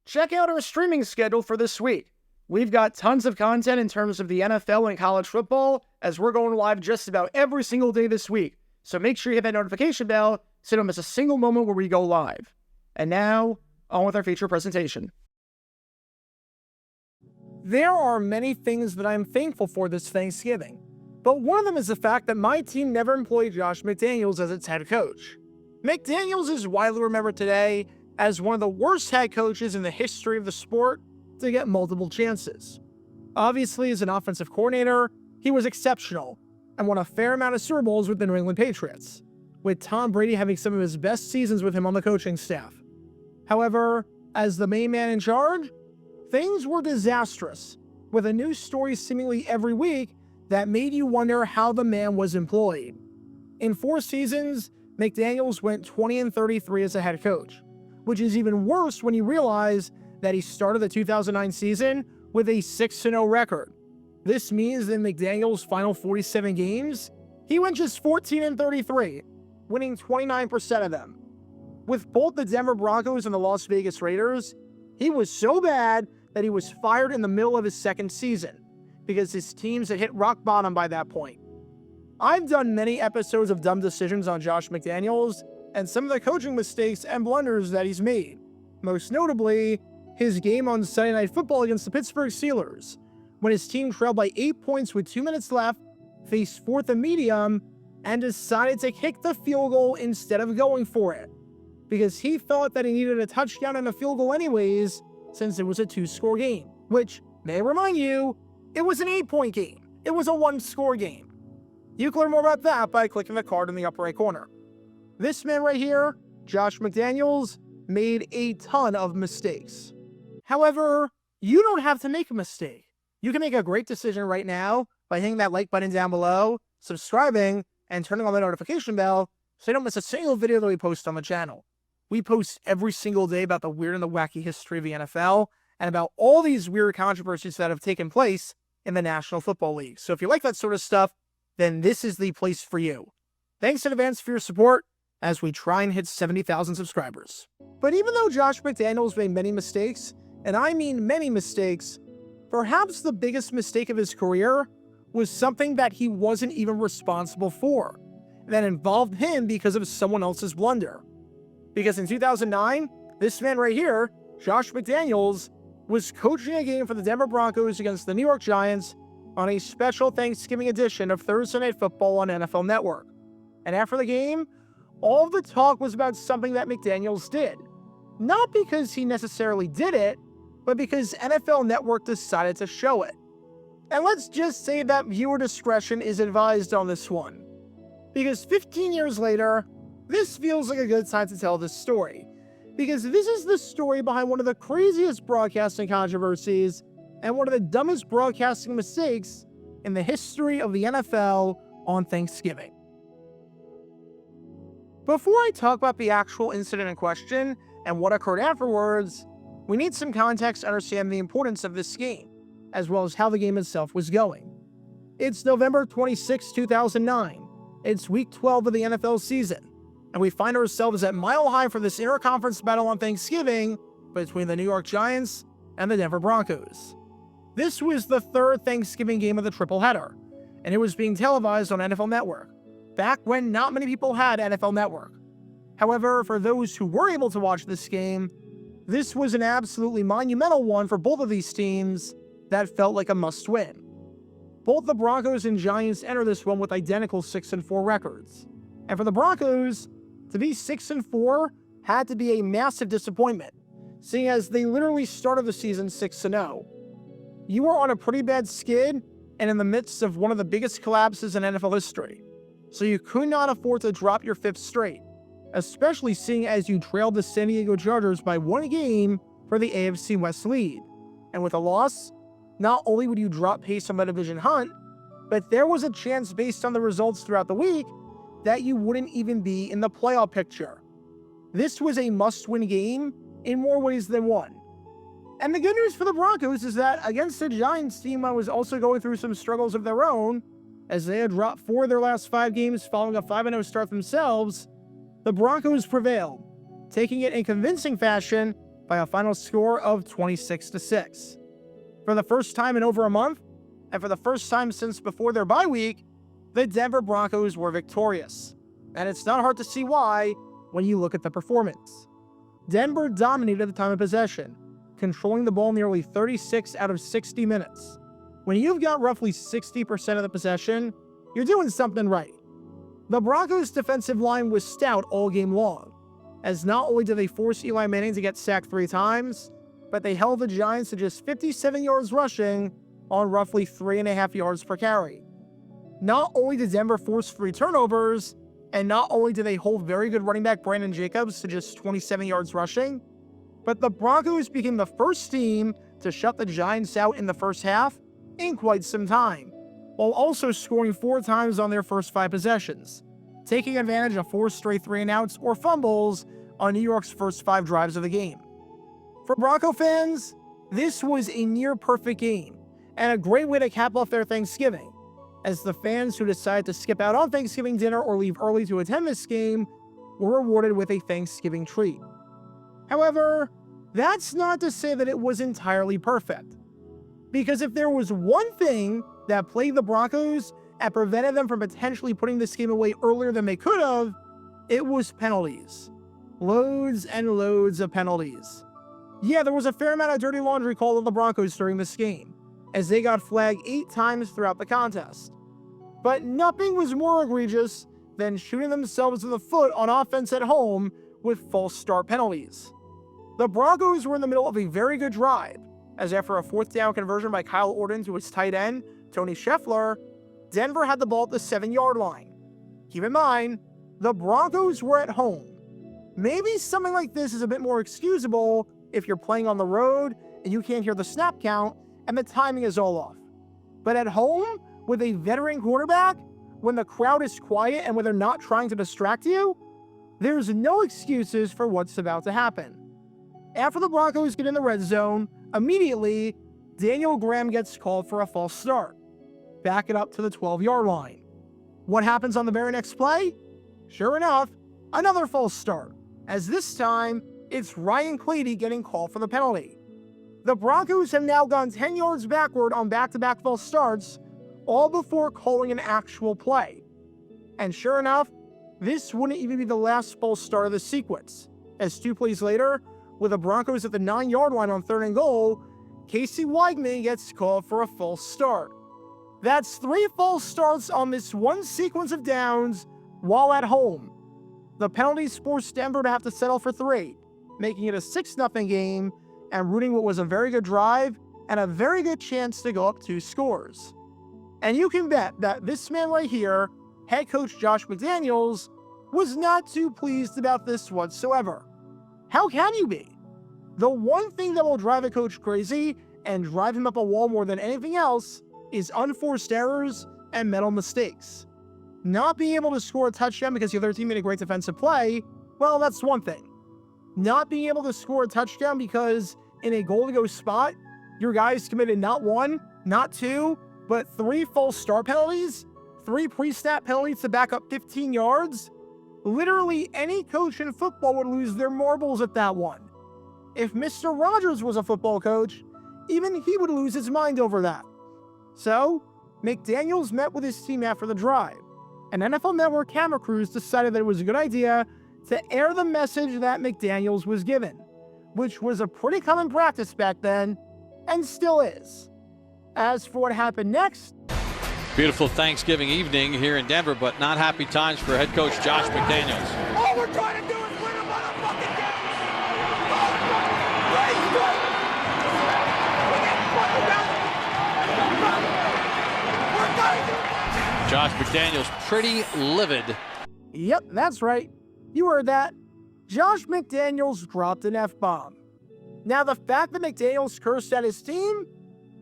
check out our streaming schedule for this week. We've got tons of content in terms of the NFL and college football, as we're going live just about every single day this week. So make sure you hit that notification bell so you don't miss a single moment where we go live. And now, on with our feature presentation. There are many things that I'm thankful for this Thanksgiving, but one of them is the fact that my team never employed Josh McDaniels as its head coach. McDaniels is widely remembered today as one of the worst head coaches in the history of the sport to get multiple chances. Obviously, as an offensive coordinator, he was exceptional and won a fair amount of Super Bowls with the New England Patriots, with Tom Brady having some of his best seasons with him on the coaching staff. However, as the main man in charge, things were disastrous, with a new story seemingly every week that made you wonder how the man was employed. In 4 seasons, McDaniels went 20-33 as a head coach, which is even worse when you realize that he started the 2009 season with a 6-0 record. This means that in McDaniels' final 47 games, he went just 14-33, winning 29% of them. With both the Denver Broncos and the Las Vegas Raiders, he was so bad that he was fired in the middle of his second season, because his teams had hit rock bottom by that point. I've done many episodes of dumb decisions on Josh McDaniels, and some of the coaching mistakes and blunders that he's made. Most notably, his game on Sunday Night Football against the Pittsburgh Steelers, when his team trailed by 8 points with 2 minutes left, faced 4th and medium, and decided to kick the field goal instead of going for it, because he thought that he needed a touchdown and a field goal anyways, since it was a 2-score game, which, may I remind you, it was an 8-point game. It was a 1-score game. You can learn more about that by clicking the card in the upper right corner. This man right here, Josh McDaniels, made a ton of mistakes. However, you don't have to make a mistake. You can make a great decision right now by hitting that like button down below, subscribing, and turning on the notification bell so you don't miss a single video that we post on the channel. We post every single day about the weird and the wacky history of the NFL and about all these weird controversies that have taken place in the National Football League. So if you like that sort of stuff, then this is the place for you. Thanks in advance for your support as we try and hit 70,000 subscribers. But even though Josh McDaniels made many mistakes, and I mean many mistakes, perhaps the biggest mistake of his career was something that he wasn't even responsible for, that involved him because of someone else's blunder. Because in 2009, this man right here, Josh McDaniels, was coaching a game for the Denver Broncos against the New York Giants on a special Thanksgiving edition of Thursday Night Football on NFL Network. And after the game, all of the talk was about something that McDaniels did. Not because he necessarily did it, but because NFL Network decided to show it. And let's just say that viewer discretion is advised on this one. Because 15 years later, this feels like a good time to tell this story. Because this is the story behind one of the craziest broadcasting controversies and one of the dumbest broadcasting mistakes in the history of the NFL on Thanksgiving. Before I talk about the actual incident in question and what occurred afterwards, we need some context to understand the importance of this game, as well as how the game itself was going. It's November 26, 2009. It's week 12 of the NFL season, and we find ourselves at Mile High for this interconference battle on Thanksgiving between the New York Giants and the Denver Broncos. This was the 3rd Thanksgiving game of the triple-header, and it was being televised on NFL Network, back when not many people had NFL Network. However, for those who were able to watch this game, this was an absolutely monumental one for both of these teams that felt like a must-win. Both the Broncos and Giants enter this one with identical 6-4 records. And for the Broncos, to be 6-4 had to be a massive disappointment, seeing as they literally started the season 6-0. You were on a pretty bad skid and in the midst of one of the biggest collapses in NFL history, so you could not afford to drop your 5th straight, especially seeing as you trailed the San Diego Chargers by 1 game for the AFC West lead. And with a loss, not only would you drop pace on the division hunt, but there was a chance based on the results throughout the week that you wouldn't even be in the playoff picture. This was a must-win game in more ways than one. And the good news for the Broncos is that against the Giants team that was also going through some struggles of their own, as they had dropped 4 of their last 5 games following a 5-0 start themselves, the Broncos prevailed, taking it in convincing fashion by a final score of 26-6. For the first time in over a month, and for the first time since before their bye week, the Denver Broncos were victorious. And it's not hard to see why when you look at the performance. Denver dominated the time of possession, controlling the ball nearly 36 out of 60 minutes. When you've got roughly 60% of the possession, you're doing something right. The Broncos' defensive line was stout all game long, as not only did they force Eli Manning to get sacked 3 times, but they held the Giants to just 57 yards rushing on roughly 3.5 yards per carry. Not only did Denver force 3 turnovers, and not only did they hold very good running back Brandon Jacobs to just 27 yards rushing, but the Broncos became the first team to shut the Giants out in the first half in quite some time, while also scoring 4 times on their first 5 possessions, taking advantage of 4 straight 3-and-outs or fumbles on New York's first 5 drives of the game. For Bronco fans, this was a near-perfect game, and a great way to cap off their Thanksgiving, as the fans who decided to skip out on Thanksgiving dinner or leave early to attend this game were rewarded with a Thanksgiving treat. However, that's not to say that it was entirely perfect, because if there was one thing that plagued the Broncos and prevented them from potentially putting this game away earlier than they could have, it was penalties. Loads and loads of penalties. Yeah, there was a fair amount of dirty laundry called on the Broncos during this game, as they got flagged 8 times throughout the contest. But nothing was more egregious than shooting themselves in the foot on offense at home with false start penalties. The Broncos were in the middle of a very good drive, as after a 4th down conversion by Kyle Orton to its tight end, Tony Scheffler, Denver had the ball at the 7-yard line. Keep in mind, the Broncos were at home. Maybe something like this is a bit more excusable if you're playing on the road and you can't hear the snap count and the timing is all off. But at home, with a veteran quarterback, when the crowd is quiet and when they're not trying to distract you, there's no excuses for what's about to happen. After the Broncos get in the red zone, immediately, Daniel Graham gets called for a false start. Back it up to the 12-yard line. What happens on the very next play? Sure enough, another false start, as this time, it's Ryan Clady getting called for the penalty. The Broncos have now gone 10 yards backward on back-to-back false starts, all before calling an actual play. And sure enough, this wouldn't even be the last false start of the sequence, as 2 plays later, with the Broncos at the 9-yard line on 3rd and goal, Casey Weigman gets called for a false start. That's 3 false starts on this one sequence of downs while at home. The penalties forced Denver to have to settle for 3, making it a 6-0 game and ruining what was a very good drive and a very good chance to go up 2 scores. And you can bet that this man right here, head coach Josh McDaniels, was not too pleased about this whatsoever. How can you be? The one thing that will drive a coach crazy and drive him up a wall more than anything else is unforced errors and mental mistakes. Not being able to score a touchdown because the other team made a great defensive play, well, that's one thing. Not being able to score a touchdown because in a goal-to-go spot, your guys committed not 1, not 2, but 3 false start penalties, 3 pre-snap penalties to back up 15 yards. Literally any coach in football would lose their marbles at that one. If Mr. Rogers was a football coach, even he would lose his mind over that. So, McDaniels met with his team after the drive, and NFL Network camera crews decided that it was a good idea to air the message that McDaniels was given, which was a pretty common practice back then, and still is. As for what happened next, beautiful Thanksgiving evening here in Denver, but not happy times for head coach Josh McDaniels. All we're trying to do is win a motherfucking game. Josh McDaniels pretty livid. Yep, that's right. You heard that. Josh McDaniels dropped an F-bomb. Now, the fact that McDaniels cursed at his team,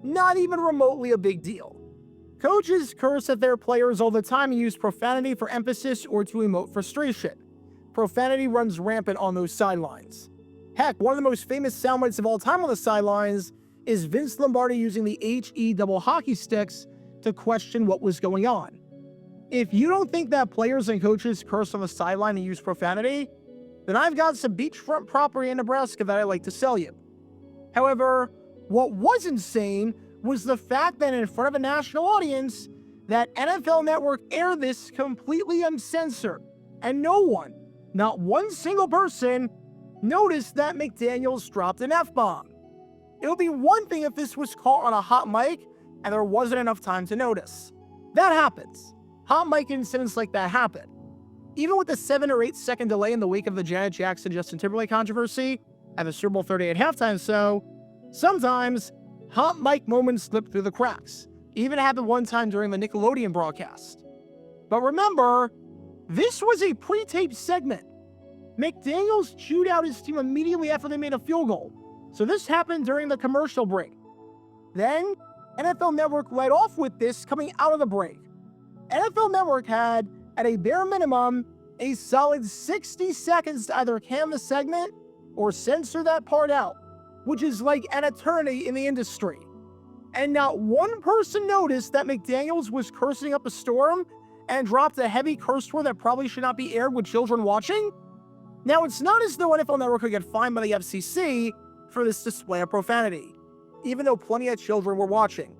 not even remotely a big deal. Coaches curse at their players all the time and use profanity for emphasis or to emote frustration. Profanity runs rampant on those sidelines. Heck, one of the most famous soundbites of all time on the sidelines is Vince Lombardi using the HE double hockey sticks to question what was going on. If you don't think that players and coaches curse on the sideline and use profanity, then I've got some beachfront property in Nebraska that I'd like to sell you. However, what was insane was the fact that in front of a national audience, that NFL Network aired this completely uncensored, and no one, not one single person, noticed that McDaniels dropped an F-bomb. It would be one thing if this was caught on a hot mic and there wasn't enough time to notice. That happens. Hot mic incidents like that happen. Even with the 7 or 8 second delay in the wake of the Janet Jackson-Justin Timberlake controversy and the Super Bowl 38 halftime show, sometimes hot mic moments slip through the cracks. Even happened one time during the Nickelodeon broadcast. But remember, this was a pre-taped segment. McDaniels chewed out his team immediately after they made a field goal. So this happened during the commercial break. Then, NFL Network led off with this coming out of the break. NFL Network had, at a bare minimum, a solid 60 seconds to either can the segment or censor that part out, which is like an eternity in the industry. And not one person noticed that McDaniels was cursing up a storm and dropped a heavy curse word that probably should not be aired with children watching. Now, it's not as though NFL Network could get fined by the FCC for this display of profanity, even though plenty of children were watching.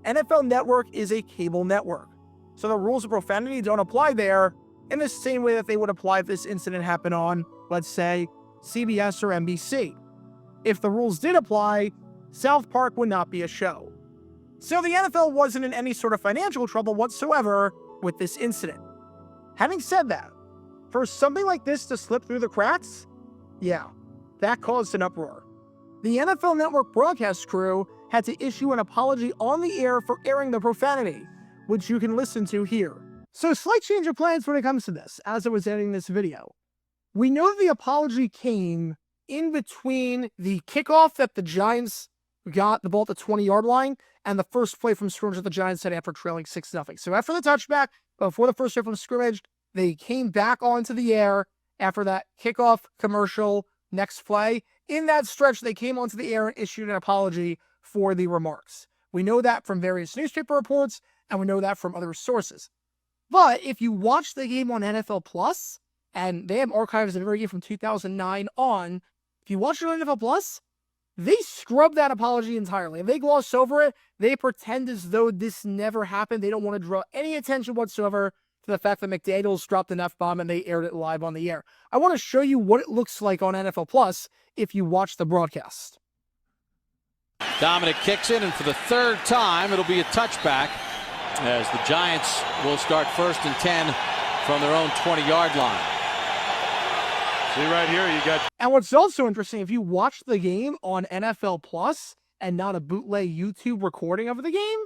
NFL Network is a cable network, so the rules of profanity don't apply there in the same way that they would apply if this incident happened on, let's say, CBS or NBC. If the rules did apply, South Park would not be a show. So the NFL wasn't in any sort of financial trouble whatsoever with this incident. Having said that, for something like this to slip through the cracks, yeah, that caused an uproar. The NFL Network broadcast crew had to issue an apology on the air for airing the profanity, which you can listen to here. So slight change of plans when it comes to this, as I was editing this video. We know that the apology came in between the kickoff that the Giants got the ball at the 20-yard line and the first play from scrimmage that the Giants had after trailing 6-0. So after the touchback, before the first play from scrimmage, they came back onto the air after that kickoff commercial next play. In that stretch, they came onto the air and issued an apology for the remarks. We know that from various newspaper reports, and we know that from other sources. But if you watch the game on NFL Plus, and they have archives of every game from 2009 on, if you watch it on NFL Plus, they scrub that apology entirely. If they gloss over it, they pretend as though this never happened. They don't want to draw any attention whatsoever to the fact that McDaniels dropped an F-bomb and they aired it live on the air. I want to show you what it looks like on NFL Plus if you watch the broadcast. Dominic kicks in, and for the third time, it'll be a touchback as the Giants will start 1st and 10 from their own 20-yard line. See right here, you got... And what's also interesting, if you watch the game on NFL Plus and not a bootleg YouTube recording of the game,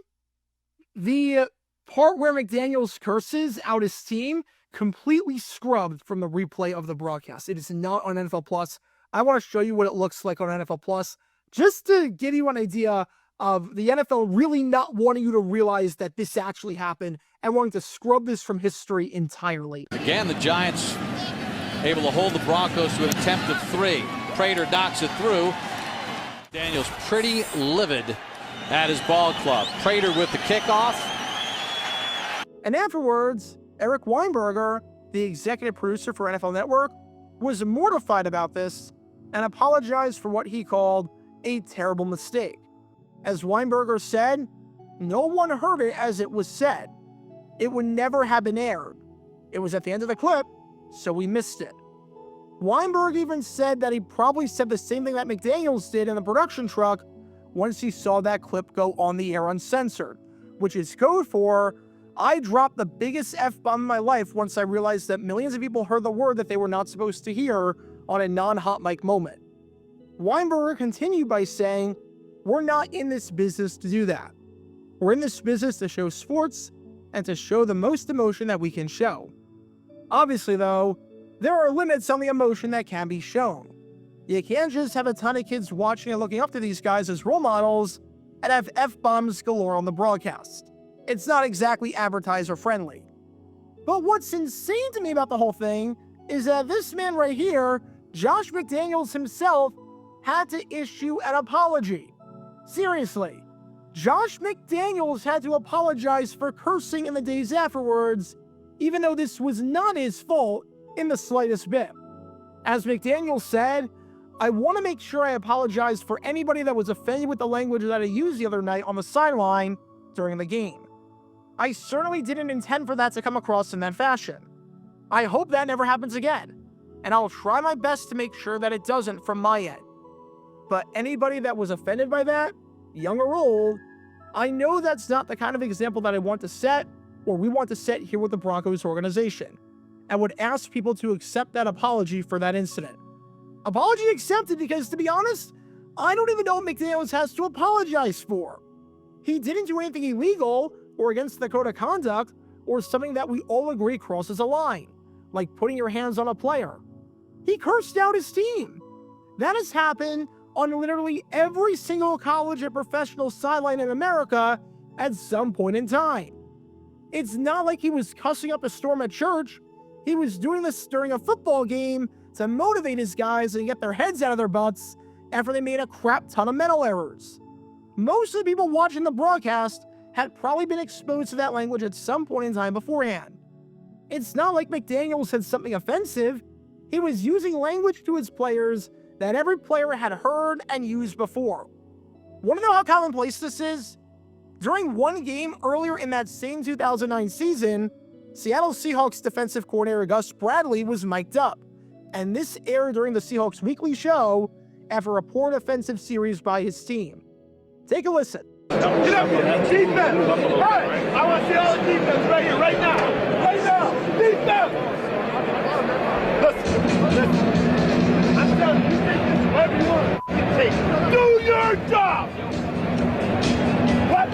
the part where McDaniels curses out his team completely scrubbed from the replay of the broadcast. It is not on NFL Plus. I want to show you what it looks like on NFL Plus, just to give you an idea of the NFL really not wanting you to realize that this actually happened and wanting to scrub this from history entirely. Again, the Giants able to hold the Broncos to an attempt of 3. Prater knocks it through. Daniels pretty livid at his ball club. Prater with the kickoff. And afterwards, Eric Weinberger, the executive producer for NFL Network, was mortified about this and apologized for what he called a terrible mistake. As Weinberger said, no one heard it as it was said. It would never have been aired. It was at the end of the clip, so we missed it. Weinberg even said that he probably said the same thing that McDaniels did in the production truck once he saw that clip go on the air uncensored, which is code for, I dropped the biggest F-bomb in my life once I realized that millions of people heard the word that they were not supposed to hear on a non-hot mic moment. Weinberger continued by saying, we're not in this business to do that. We're in this business to show sports and to show the most emotion that we can show. Obviously, though, there are limits on the emotion that can be shown. You can't just have a ton of kids watching and looking up to these guys as role models and have F-bombs galore on the broadcast. It's not exactly advertiser friendly. But what's insane to me about the whole thing is that this man right here, Josh McDaniels himself, had to issue an apology. Seriously, Josh McDaniels had to apologize for cursing in the days afterwards, even though this was not his fault in the slightest bit. As McDaniels said, "I want to make sure I apologize for anybody that was offended with the language that I used the other night on the sideline during the game. I certainly didn't intend for that to come across in that fashion. I hope that never happens again, and I'll try my best to make sure that it doesn't from my end. But anybody that was offended by that, young or old, I know that's not the kind of example that I want to set or we want to set here with the Broncos organization, and would ask people to accept that apology for that incident." Apology accepted, because to be honest, I don't even know what McDaniels has to apologize for. He didn't do anything illegal or against the code of conduct or something that we all agree crosses a line, like putting your hands on a player. He cursed out his team. That has happened on literally every single college and professional sideline in America at some point in time. It's not like he was cussing up a storm at church. He was doing this during a football game to motivate his guys and get their heads out of their butts after they made a crap ton of mental errors. Most of the people watching the broadcast had probably been exposed to that language at some point in time beforehand. It's not like McDaniels said something offensive. He was using language to his players that every player had heard and used before. Want to know how commonplace this is? During one game earlier in that same 2009 season, Seattle Seahawks defensive coordinator Gus Bradley was mic'd up, and this aired during the Seahawks weekly show after a poor defensive series by his team. Take a listen. Get up here, defense! Hey, I want to see all the defense right here, right now! Right now! Defense! Listen. I'm telling you, you take this whatever you want to take. Do your job! What?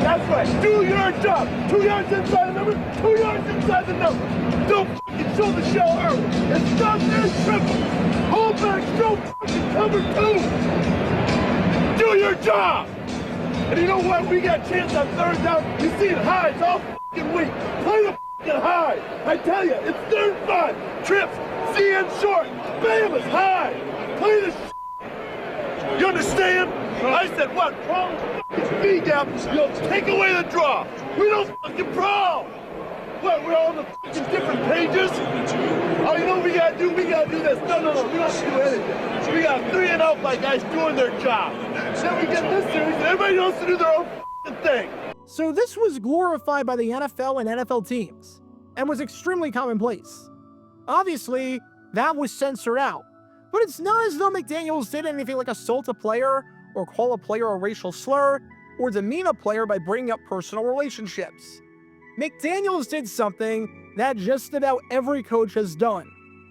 That's right, do your job! 2 yards inside the number, 2 yards inside the number! Don't f***ing show the shell early! It's not there, triple! Hold back, show f***ing cover 2! Do your job! And you know what? We got a chance on third down. You see it high. It's all f***ing weak. Play the f***ing high. I tell you, it's 3rd and 5. Trips. CN short. Bam is high. Play the shit. You understand? I said what? Problem speed down. You'll take away the draw. We don't fucking brawl. What? We're all on the fucking different pages? Oh, you know what we gotta do? We gotta do this. No. We don't have to do anything. We got 3 and out by guys doing their job. Then we get this series, and everybody else to do their own thing. So this was glorified by the NFL and NFL teams, and was extremely commonplace. Obviously, that was censored out. But it's not as though McDaniels did anything like assault a player, or call a player a racial slur, or demean a player by bringing up personal relationships. McDaniels did something that just about every coach has done.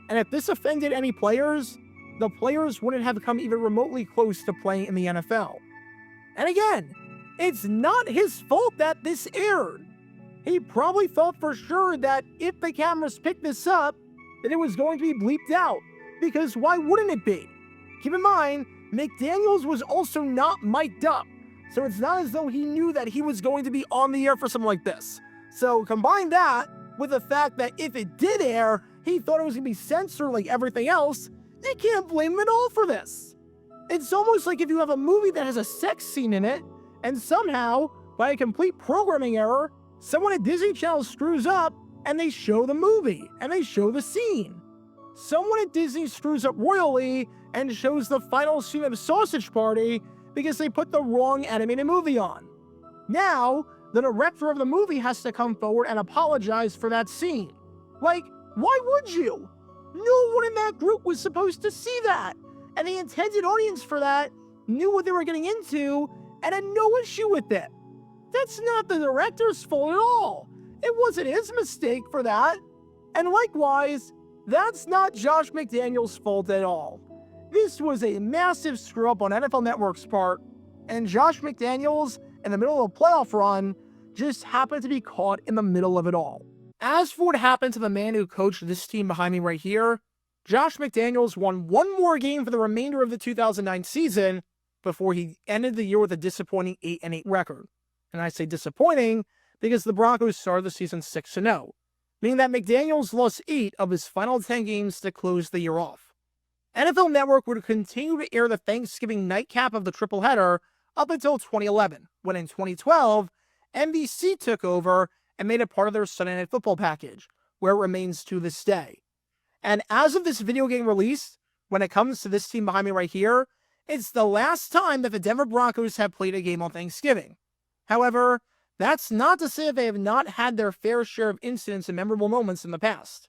And if this offended any players, the players wouldn't have come even remotely close to playing in the NFL. And again, it's not his fault that this aired. He probably thought for sure that if the cameras picked this up, that it was going to be bleeped out, because why wouldn't it be? Keep in mind, McDaniels was also not mic'd up, so it's not as though he knew that he was going to be on the air for something like this. So combine that with the fact that if it did air, he thought it was going to be censored like everything else. You can't blame him at all for this. It's almost like if you have a movie that has a sex scene in it, and somehow, by a complete programming error, someone at Disney Channel screws up, and they show the movie, and they show the scene. Someone at Disney screws up royally, and shows the final scene of Sausage Party, because they put the wrong animated movie on. Now, the director of the movie has to come forward and apologize for that scene. Like, why would you? No one in that group was supposed to see that, and the intended audience for that knew what they were getting into and had no issue with it. That's not the director's fault at all. It wasn't his mistake for that. And likewise, that's not Josh McDaniels' fault at all. This was a massive screw-up on NFL Network's part, and Josh McDaniels, in the middle of a playoff run, just happened to be caught in the middle of it all. As for what happened to the man who coached this team behind me right here, Josh McDaniels won one more game for the remainder of the 2009 season before he ended the year with a disappointing 8-8 record. And I say disappointing because the Broncos started the season 6-0, meaning that McDaniels lost 8 of his final 10 games to close the year off. NFL Network would continue to air the Thanksgiving nightcap of the triple header up until 2011, when in 2012, NBC took over and made it part of their Sunday Night Football package, where it remains to this day. And as of this video getting released, when it comes to this team behind me right here, it's the last time that the Denver Broncos have played a game on Thanksgiving. However, that's not to say that they have not had their fair share of incidents and memorable moments in the past.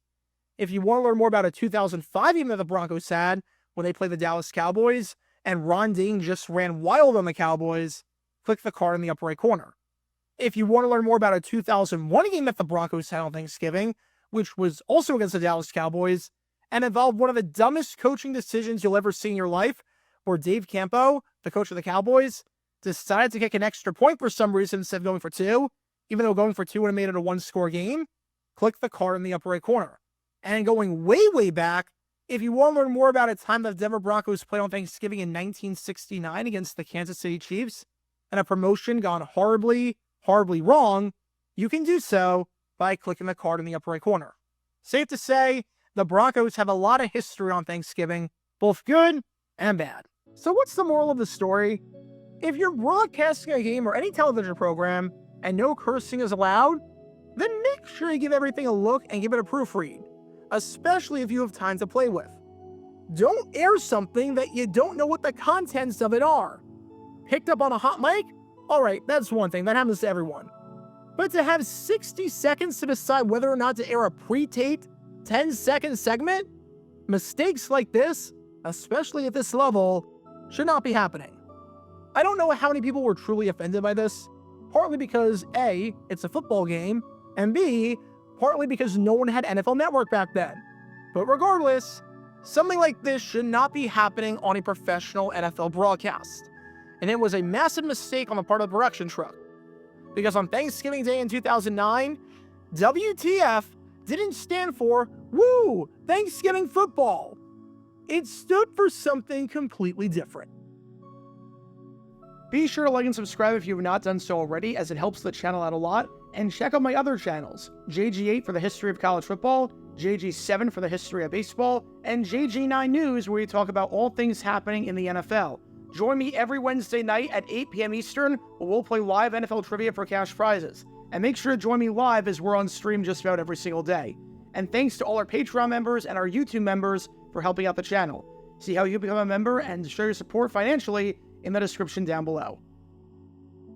If you want to learn more about a 2005 game that the Broncos had when they played the Dallas Cowboys and Ron Dayne just ran wild on the Cowboys, click the card in the upper right corner. If you want to learn more about a 2001 game that the Broncos had on Thanksgiving, which was also against the Dallas Cowboys, and involved one of the dumbest coaching decisions you'll ever see in your life, where Dave Campo, the coach of the Cowboys, decided to kick an extra point for some reason instead of going for 2, even though going for 2 would have made it a 1-score game, click the card in the upper right corner. And going way, way back, if you want to learn more about a time that the Denver Broncos played on Thanksgiving in 1969 against the Kansas City Chiefs, and a promotion gone horribly, horribly wrong, you can do so by clicking the card in the upper right corner. Safe to say, the Broncos have a lot of history on Thanksgiving, both good and bad. So what's the moral of the story? If you're broadcasting a game or any television program and no cursing is allowed, then make sure you give everything a look and give it a proofread, especially if you have time to play with. Don't air something that you don't know what the contents of it are. Picked up on a hot mic? Alright, that's one thing, that happens to everyone. But to have 60 seconds to decide whether or not to air a pre-taped 10-second segment? Mistakes like this, especially at this level, should not be happening. I don't know how many people were truly offended by this, partly because A, it's a football game, and B, partly because no one had NFL Network back then. But regardless, something like this should not be happening on a professional NFL broadcast. And it was a massive mistake on the part of the production truck. Because on Thanksgiving Day in 2009, WTF didn't stand for Woo! Thanksgiving football. It stood for something completely different. Be sure to like and subscribe if you have not done so already, as it helps the channel out a lot. And check out my other channels, JG8 for the history of college football, JG7 for the history of baseball, and JG9 News, where we talk about all things happening in the NFL. Join me every Wednesday night at 8 p.m. Eastern, where we'll play live NFL trivia for cash prizes. And make sure to join me live, as we're on stream just about every single day. And thanks to all our Patreon members and our YouTube members for helping out the channel. See how you become a member and show your support financially in the description down below.